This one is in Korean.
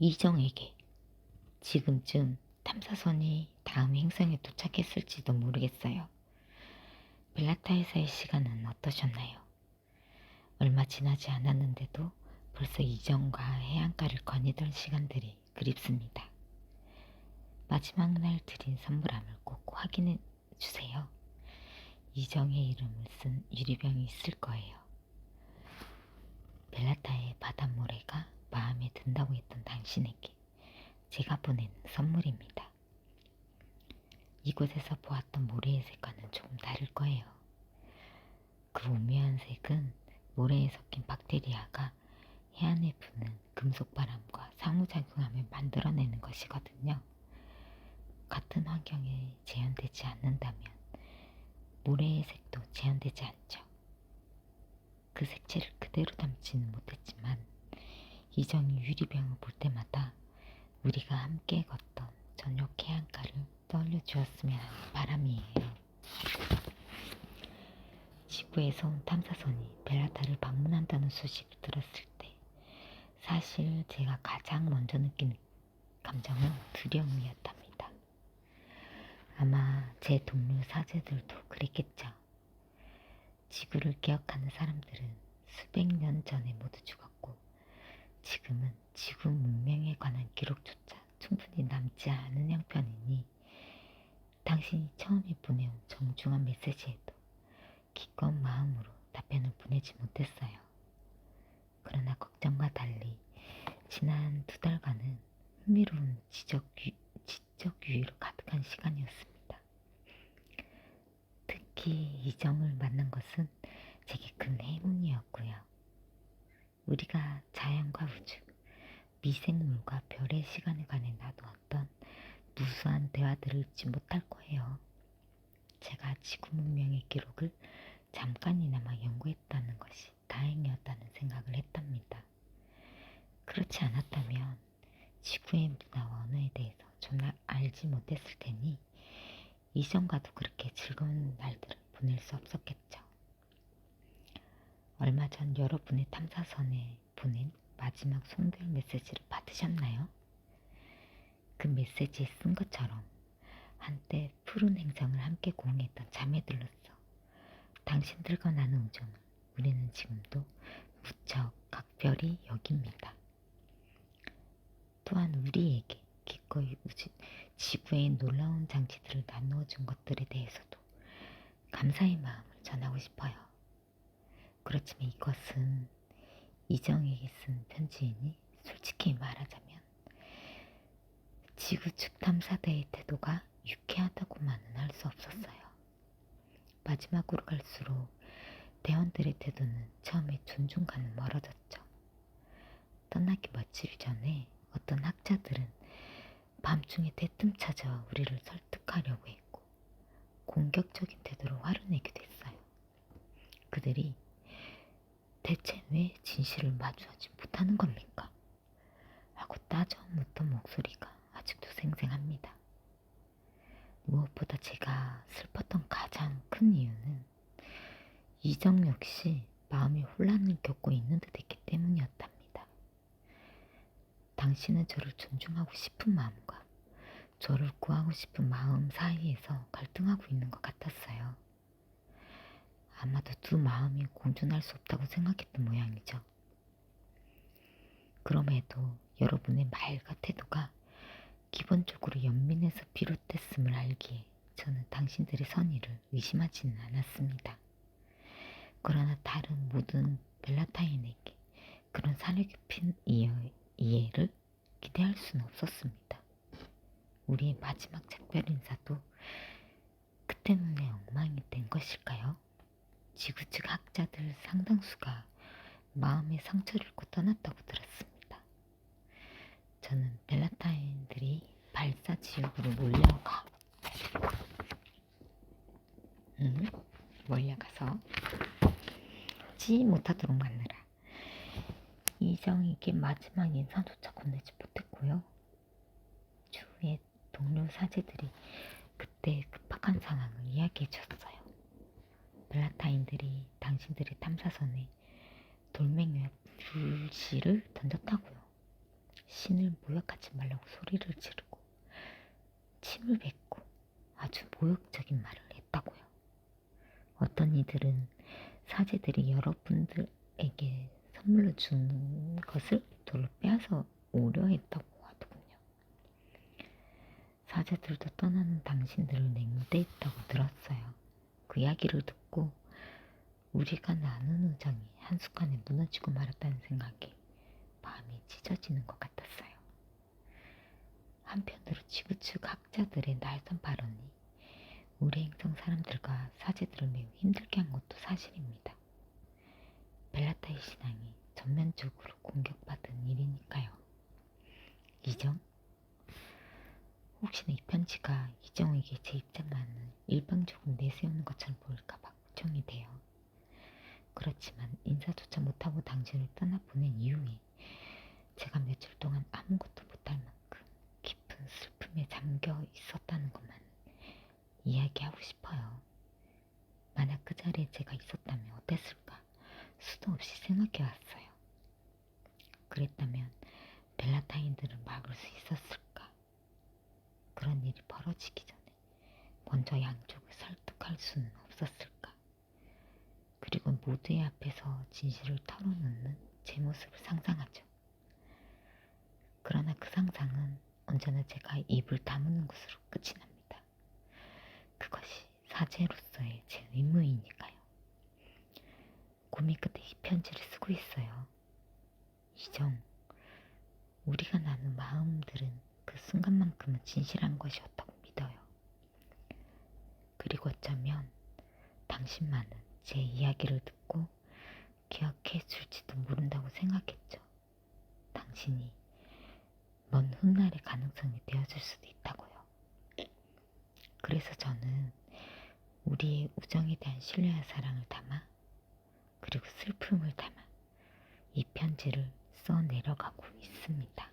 이정에게 지금쯤 탐사선이 다음 행성에 도착했을지도 모르겠어요. 벨라타에서의 시간은 어떠셨나요? 얼마 지나지 않았는데도 벌써 이정과 해안가를 거니던 시간들이 그립습니다. 마지막 날 드린 선물함을 꼭 확인해 주세요. 이정의 이름을 쓴 유리병이 있을 거예요. 벨라타의 바닷모래가 마음에 든다고 했던 당신에게 제가 보낸 선물입니다. 이곳에서 보았던 모래의 색과는 조금 다를 거예요. 그 오묘한 색은 모래에 섞인 박테리아가 해안에 부는 금속바람과 상호작용하며 만들어내는 것이거든요. 같은 환경에 재현되지 않는다면 모래의 색도 재현되지 않죠. 그 색채를 그대로 담지는 못했지만 이정이 유리병을 볼 때마다 우리가 함께 걷던 저녁 해안가를 떠올려 주었으면 하는 바람이에요. 지구에서 온 탐사선이 벨라타를 방문한다는 소식을 들었을 때 사실 제가 가장 먼저 느낀 감정은 두려움이었답니다. 아마 제 동료 사제들도 그랬겠죠. 지구를 기억하는 사람들은 수백 년 전에 모두 죽었고 지금은 지구 문명에 관한 기록조차 충분히 남지 않은 형편이니 당신이 처음에 보내온 정중한 메시지에도 기꺼운 마음으로 답변을 보내지 못했어요. 그러나 걱정과 달리 지난 2달간은 흥미로운 지적 유의로 가득한 시간이었습니다. 특히 이정을 만난 것은 제게 큰 행운이었고요. 우리가 자연과 우주, 미생물과 별의 시간에 관해 나누었던 무수한 대화들을 잊지 못할 거예요. 제가 지구 문명의 기록을 잠깐이나마 연구했다는 것이 다행이었다는 생각을 했답니다. 그렇지 않았다면 지구의 문화와 언어에 대해서 전혀 알지 못했을 테니 이전과도 그렇게 즐거운 날들을 보낼 수 없었겠죠. 얼마 전 여러분의 탐사선에 보낸 마지막 송별 메시지를 받으셨나요? 그 메시지에 쓴 것처럼 한때 푸른 행성을 함께 공유했던 자매들로서 당신들과 나눈 우정을 우리는 지금도 무척 각별히 여깁니다. 또한 우리에게 기꺼이 지구의 놀라운 장치들을 나누어 준 것들에 대해서도 감사의 마음을 전하고 싶어요. 그렇지만 이것은 이정에게 쓴 편지이니 솔직히 말하자면 지구 측 탐사대의 태도가 유쾌하다고만은 할 수 없었어요. 마지막으로 갈수록 대원들의 태도는 처음에 존중과는 멀어졌죠. 떠나기 며칠 전에 어떤 학자들은 밤중에 대뜸 찾아와 우리를 설득하려고 했고 공격적인 태도로 화를 내기도 했어요. 그들이 대체 왜 진실을 마주하지 못하는 겁니까? 하고 따져 묻던 목소리가 아직도 생생합니다. 무엇보다 제가 슬펐던 가장 큰 이유는 이정 역시 마음의 혼란을 겪고 있는 듯 했기 때문이었답니다. 당신은 저를 존중하고 싶은 마음과 저를 구하고 싶은 마음 사이에서 갈등하고 있는 것 같았어요. 아마도 두 마음이 공존할 수 없다고 생각했던 모양이죠. 그럼에도 여러분의 말과 태도가 기본적으로 연민에서 비롯됐음을 알기에 저는 당신들의 선의를 의심하지는 않았습니다. 그러나 다른 모든 벨라타인에게 그런 사려 깊은 이해를 기대할 수는 없었습니다. 우리의 마지막 작별 인사도 그 때문에 엉망이 된 것일까요? 지구 측 학자들 상당수가 마음의 상처를 입고 떠났다고 들었습니다. 저는 벨라타인들이 발사 지역으로 몰려가서 지 못하도록 만느라 이정에게 마지막 인사조차 건네지 못했고요. 주위의 동료 사제들이 그때 급박한 상황을 이야기해 줬어요. 벨라타인들이 당신들의 탐사선에 돌멩이와 불씨를 던졌다고요. 신을 모욕하지 말라고 소리를 지르고 침을 뱉고 아주 모욕적인 말을 했다고요. 어떤 이들은 사제들이 여러분들에게 선물로 준 것을 돌로 빼앗아 오려 했다고 하더군요. 사제들도 떠나는 당신들을 냉대했다고 들었어요. 그 이야기를 듣고 우리가 나눈 우정이 한순간에 무너지고 말았다는 생각에 마음이 찢어지는 것 같았어요. 한편으로 지구 측 학자들의 날선 발언이 우리 행성 사람들과 사제들을 매우 힘들게 한 것도 사실입니다. 벨라타의 신앙이 전면적으로 공격받은 일이니까요. 이정? 혹시나 이 편지가 이정에게 제 입장만을 일방적으로 내세우는 것처럼 보일까봐 걱정이 돼요. 그렇지만 인사조차 못하고 당신을 떠나보낸 이후에 제가 며칠 동안 아무것도 못할 만큼 깊은 슬픔에 잠겨 있었다는 것만 이야기하고 싶어요. 만약 그 자리에 제가 있었다면 어땠을까 수도 없이 생각해왔어요. 그랬다면 벨라타인들을 막을 수 있었을까? 그런 일이 벌어지기 전에 먼저 양쪽을 설득할 수는 없었을까? 그리고 모두의 앞에서 진실을 털어놓는 제 모습을 상상하죠. 그러나 그 상상은 언제나 제가 입을 다무는 것으로 끝이 납니다. 그것이 사제로서의 제 의무이니까요. 고민 끝에 이 편지를 쓰고 있어요. 이정, 우리가 나눈 마음들은 그 순간만큼은 진실한 것이었다고 믿어요. 그리고 어쩌면 당신만은 제 이야기를 듣고 기억해 줄지도 모른다고 생각했죠. 당신이 먼 훗날의 가능성이 되어줄 수도 있다고요. 그래서 저는 우리의 우정에 대한 신뢰와 사랑을 담아 그리고 슬픔을 담아 이 편지를 써 내려가고 있습니다.